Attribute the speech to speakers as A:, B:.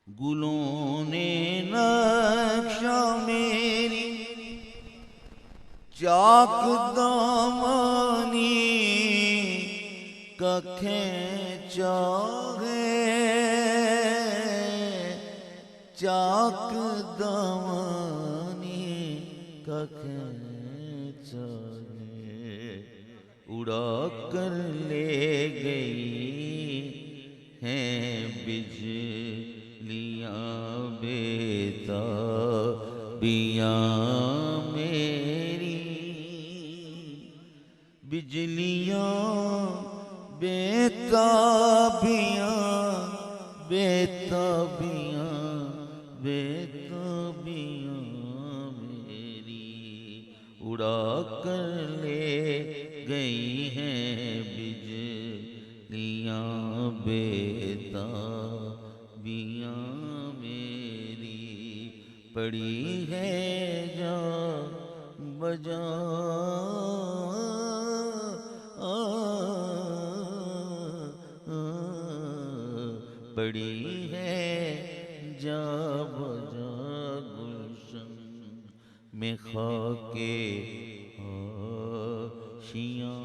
A: گلوں نے نقشہ میری چاک دامانی کا کھینچا ہے، چاک دامانی کا کھینچا ہے، اڑا کر لے گئی ہیں بجلیاں بیتابیاں میری، بجلیاں بیتابیاں بیتابیاں بیتابیاں میری، اڑا کر لے گئی ہیں بجلیاں بیتابیاں میری، پڑی ہے جا بجا پڑی ہے جا بجا گلشن میں خاکِ آشیاں